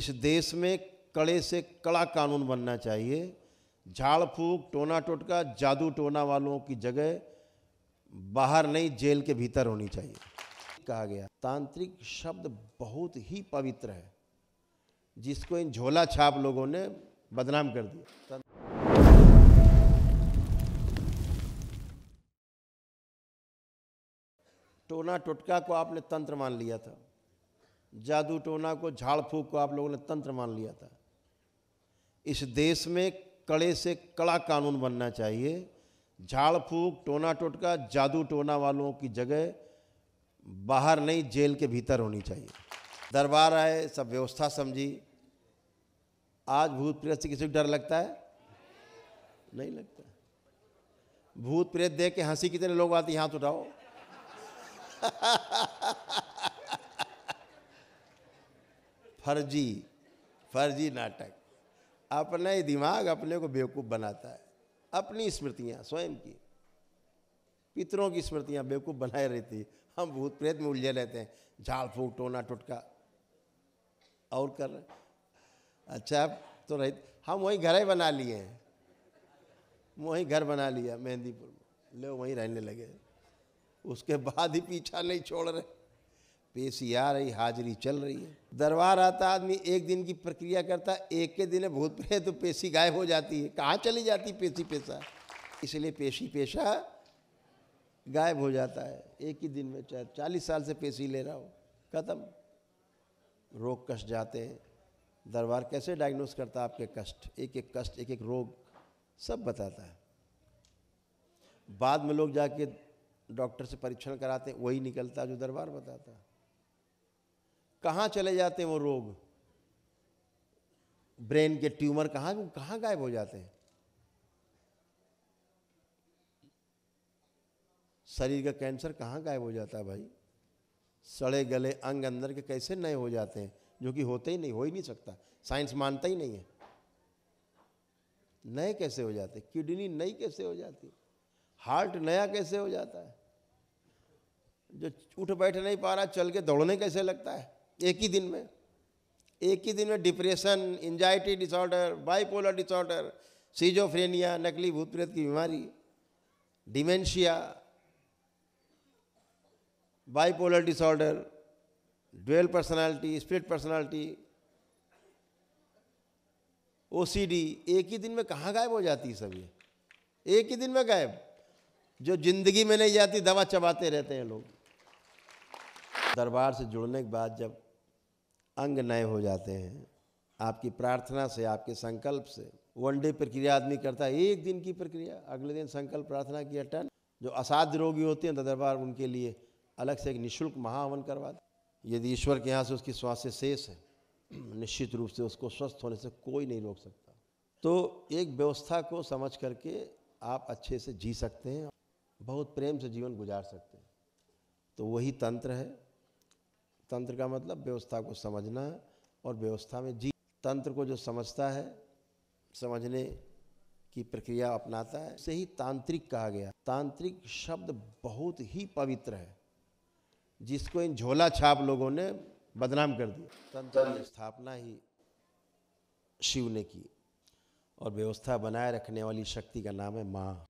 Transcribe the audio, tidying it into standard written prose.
इस देश में कड़े से कड़ा कानून बनना चाहिए। झाड़ फूक, टोना टोटका, जादू टोना वालों की जगह बाहर नहीं, जेल के भीतर होनी चाहिए। कहा गया तांत्रिक शब्द बहुत ही पवित्र है, जिसको इन झोला छाप लोगों ने बदनाम कर दिया। टोना टोटका को आपने तंत्र मान लिया था, जादू टोना को, झाड़ फूक को आप लोगों ने तंत्र मान लिया था। इस देश में कड़े से कड़ा कानून बनना चाहिए। झाड़ फूक, टोना टोटका, जादू टोना वालों की जगह बाहर नहीं, जेल के भीतर होनी चाहिए। दरबार आए, सब व्यवस्था समझी। आज भूत प्रेत से किसी को डर लगता है? नहीं लगता। भूत प्रेत देख के हंसी कितने लोग आते हैं, हाथ उठाओ। फर्जी नाटक। अपना ही दिमाग अपने को बेवकूफ़ बनाता है। अपनी स्मृतियाँ स्वयं की, पितरों की स्मृतियाँ बेवकूफ़ बनाए रहती। हम भूत प्रेत में उलझे रहते हैं, झाड़ फूक, टोना टोटका और कर रहे। अच्छा तो रही, हम वहीं घर ही बना लिए हैं, वहीं घर बना लिया मेहंदीपुर में, ले वहीं रहने लगे। उसके बाद ही पीछा नहीं छोड़ रहे। पेशी आ रही, हाजिरी चल रही है। दरबार आता आदमी, एक दिन की प्रक्रिया करता, एक के दिन में भूत प्रेत तो पेशी गायब हो जाती है। कहाँ चली जाती पेशी पेशा? इसलिए पेशी पेशा गायब हो जाता है एक ही दिन में। चाहे 40 साल से पेशी ले रहा हो, खत्म। रोग कष्ट जाते हैं। दरबार कैसे डायग्नोस करता है आपके कष्ट, एक एक कष्ट, एक एक रोग सब बताता है। बाद में लोग जाके डॉक्टर से परीक्षण कराते हैं, वही निकलता जो दरबार बताता है। कहाँ चले जाते हैं वो रोग? ब्रेन के ट्यूमर कहाँ गायब हो जाते हैं? शरीर का कैंसर कहाँ गायब हो जाता है भाई? सड़े गले अंग अंदर के कैसे नए हो जाते हैं, जो कि होते ही नहीं, हो ही नहीं सकता। साइंस मानता ही नहीं है। नए कैसे हो जाते? किडनी नई कैसे हो जाती? हार्ट नया कैसे हो जाता है? जो उठ बैठ नहीं पा रहा, चल के दौड़ने कैसे लगता है एक ही दिन में? एक ही दिन में depression, anxiety disorder, bipolar disorder, schizophrenia, नकली भूत प्रेत की बीमारी, dementia, bipolar disorder, dual personality, split personality, OCD, एक ही दिन में कहाँ गायब हो जाती है सब ये? एक ही दिन में गायब। जो जिंदगी में नहीं जाती, दवा चबाते रहते हैं लोग। दरबार से जुड़ने के बाद जब अंग नए हो जाते हैं, आपकी प्रार्थना से, आपके संकल्प से, वन डे प्रक्रिया आदमी करता है, एक दिन की प्रक्रिया, अगले दिन संकल्प प्रार्थना किया, टन। जो असाध्य रोगी होते हैं तो दरबार उनके लिए अलग से एक निःशुल्क महाहवन करवाते। यदि ईश्वर के यहाँ से उसकी श्वास शेष है, निश्चित रूप से उसको स्वस्थ होने से कोई नहीं रोक सकता। तो एक व्यवस्था को समझ करके आप अच्छे से जी सकते हैं, बहुत प्रेम से जीवन गुजार सकते हैं। तो वही तंत्र है। तंत्र का मतलब व्यवस्था को समझना और व्यवस्था में जी। तंत्र को जो समझता है, समझने की प्रक्रिया अपनाता है, उसे ही तांत्रिक कहा गया। तांत्रिक शब्द बहुत ही पवित्र है, जिसको इन झोला छाप लोगों ने बदनाम कर दिया। तंत्र की स्थापना ही शिव ने की और व्यवस्था बनाए रखने वाली शक्ति का नाम है माँ।